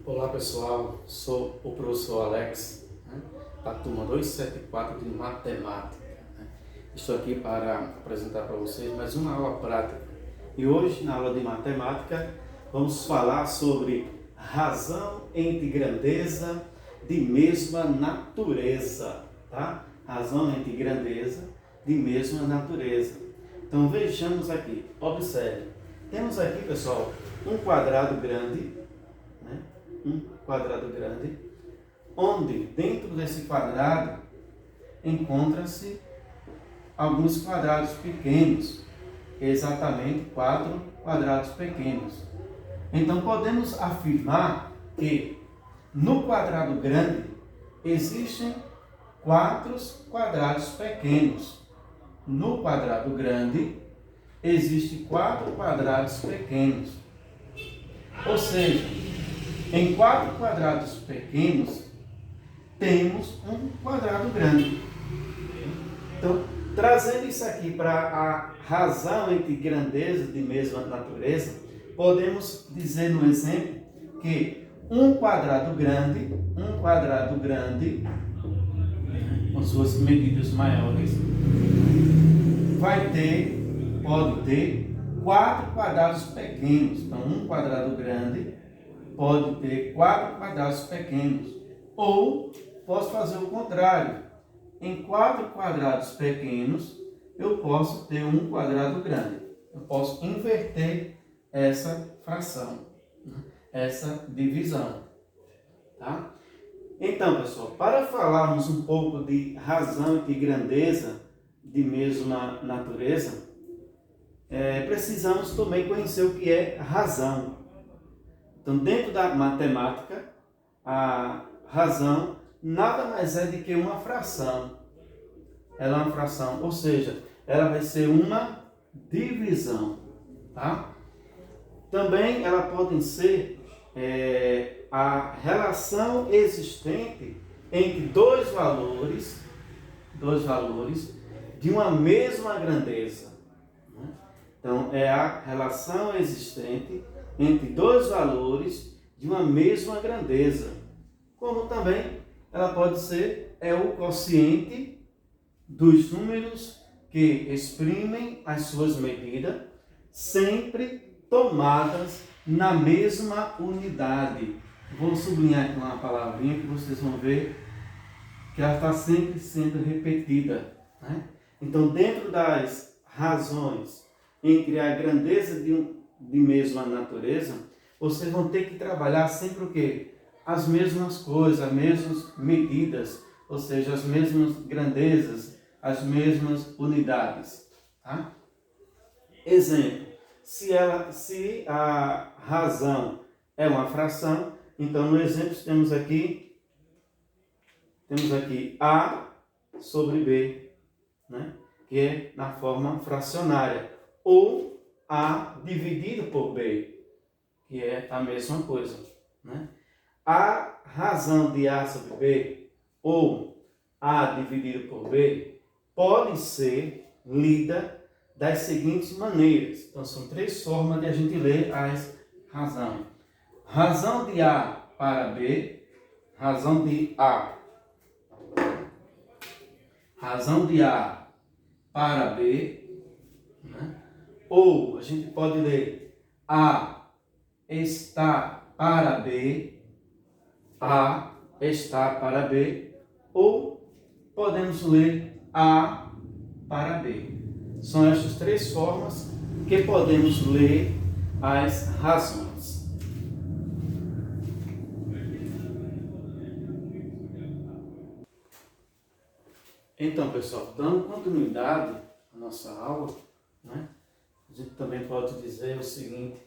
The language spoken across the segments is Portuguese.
Olá pessoal, sou o professor Alex, da turma 274 de Matemática. Estou aqui para apresentar para vocês mais uma aula prática. E hoje, na aula de Matemática, vamos falar sobre razão entre grandeza de mesma natureza. Tá? Razão entre grandeza de mesma natureza. Então vejamos aqui, observe. Temos aqui, pessoal, um quadrado grande, um quadrado grande, onde dentro desse quadrado encontra-se alguns quadrados pequenos, exatamente 4 quadrados pequenos. Então podemos afirmar que no quadrado grande existem 4 quadrados pequenos. No quadrado grande existem 4 quadrados pequenos. Ou seja, em 4 quadrados pequenos, temos um quadrado grande. Então, trazendo isso aqui para a razão entre grandeza de mesma natureza, podemos dizer no exemplo que um quadrado grande, com suas medidas maiores, pode ter 4 quadrados pequenos. Então, um quadrado grande pode ter 4 quadrados pequenos. Ou posso fazer o contrário. Em 4 quadrados pequenos, eu posso ter um quadrado grande. Eu posso inverter essa fração, essa divisão. Tá? Então, pessoal, para falarmos um pouco de razão e de grandeza de mesma natureza, precisamos também conhecer o que é razão. Então, dentro da matemática, a razão nada mais é do que uma fração. Ela é uma fração, ou seja, ela vai ser uma divisão. Tá? Também ela pode ser a relação existente entre dois valores de uma mesma grandeza. Então, é a relação existente entre dois valores de uma mesma grandeza. Como também ela pode ser o quociente dos números que exprimem as suas medidas, sempre tomadas na mesma unidade. Vou sublinhar aqui uma palavrinha que vocês vão ver que ela está sempre sendo repetida. Então, dentro das razões entre a grandeza de mesma natureza, vocês vão ter que trabalhar sempre o quê? As mesmas coisas, as mesmas medidas, ou seja, as mesmas grandezas, as mesmas unidades. Tá? Exemplo, se a razão é uma fração, então no exemplo temos aqui A sobre B, que é na forma fracionária, ou A dividido por B, que é a mesma coisa. A razão de A sobre B, ou A dividido por B, pode ser lida das seguintes maneiras. Então, são 3 formas de a gente ler as razões. Razão de A para B, razão de A para B, ou a gente pode ler A está para B, A está para B, ou podemos ler A para B. São estas 3 formas que podemos ler as razões. Então, pessoal, dando continuidade à nossa aula, a gente também pode dizer o seguinte: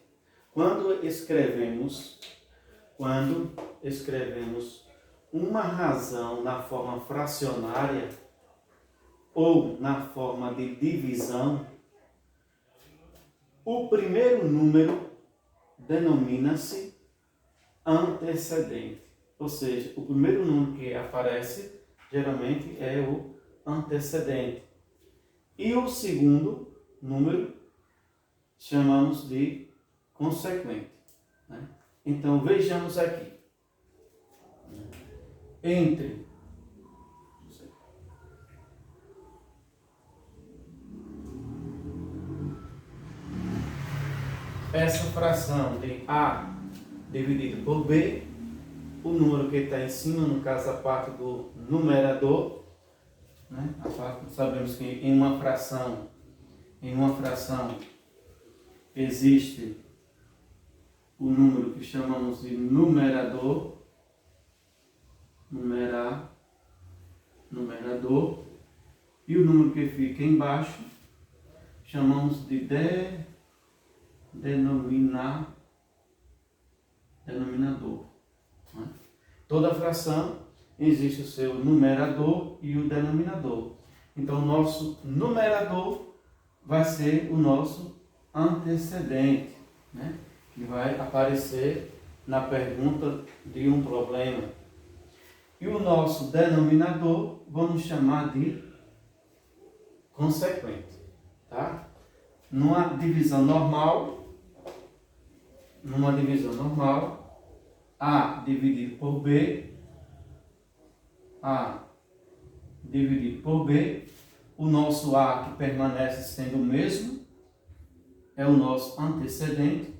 quando escrevemos uma razão na forma fracionária ou na forma de divisão, o primeiro número denomina-se antecedente. Ou seja, o primeiro número que aparece geralmente é o antecedente. E o segundo número chamamos de consequente. Então vejamos aqui. entre essa fração de A dividido por B, o número que está em cima, no caso a parte do numerador, né? Sabemos que em uma fração existe o número que chamamos de numerador, e o número que fica embaixo chamamos de denominador. Né? Toda fração existe o seu numerador e o denominador. Então, o nosso numerador vai ser o nosso antecedente, né? Que vai aparecer na pergunta de um problema. E o nosso denominador vamos chamar de consequente. Tá? Numa divisão normal, A dividido por B, o nosso A que permanece sendo o mesmo, é o nosso antecedente,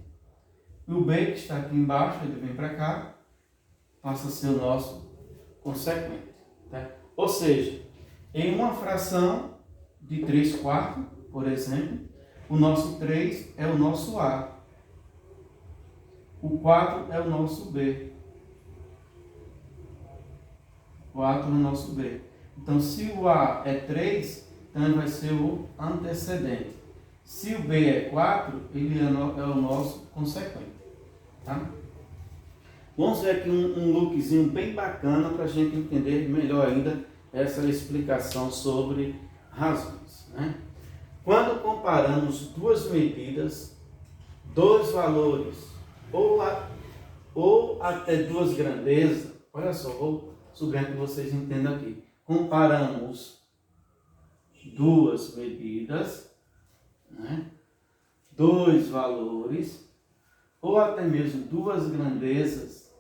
e o B que está aqui embaixo, ele vem para cá, passa a ser o nosso consequente. Tá? Ou seja, em uma fração de 3/4, por exemplo, o nosso 3 é o nosso A. O 4 é o nosso B. 4 é o nosso B. Então, se o A é 3, então ele vai ser o antecedente. Se o B é 4, ele é o nosso consequente. Tá? Vamos ver aqui um lookzinho bem bacana para a gente entender melhor ainda essa explicação sobre razões. Né? Quando comparamos duas medidas, dois valores ou até duas grandezas, olha só, vou subir que vocês entendam aqui. Comparamos duas medidas, né? Dois valores ou até mesmo duas grandezas,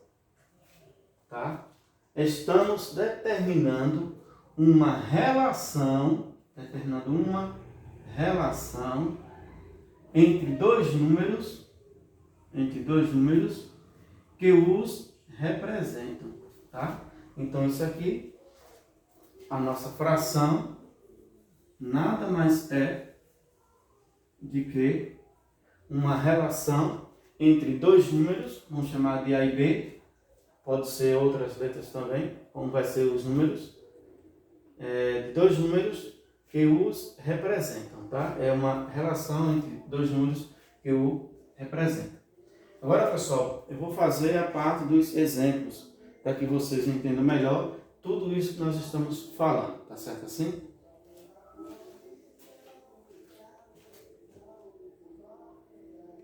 tá? Estamos determinando uma relação entre dois números que os representam, tá? Então isso aqui, a nossa fração, nada mais é de que uma relação entre dois números, vamos chamar de A e B, pode ser outras letras também, como vai ser os números, de dois números que os representam, tá? É uma relação entre dois números que o representam. Agora, pessoal, eu vou fazer a parte dos exemplos, para que vocês entendam melhor tudo isso que nós estamos falando, tá certo assim?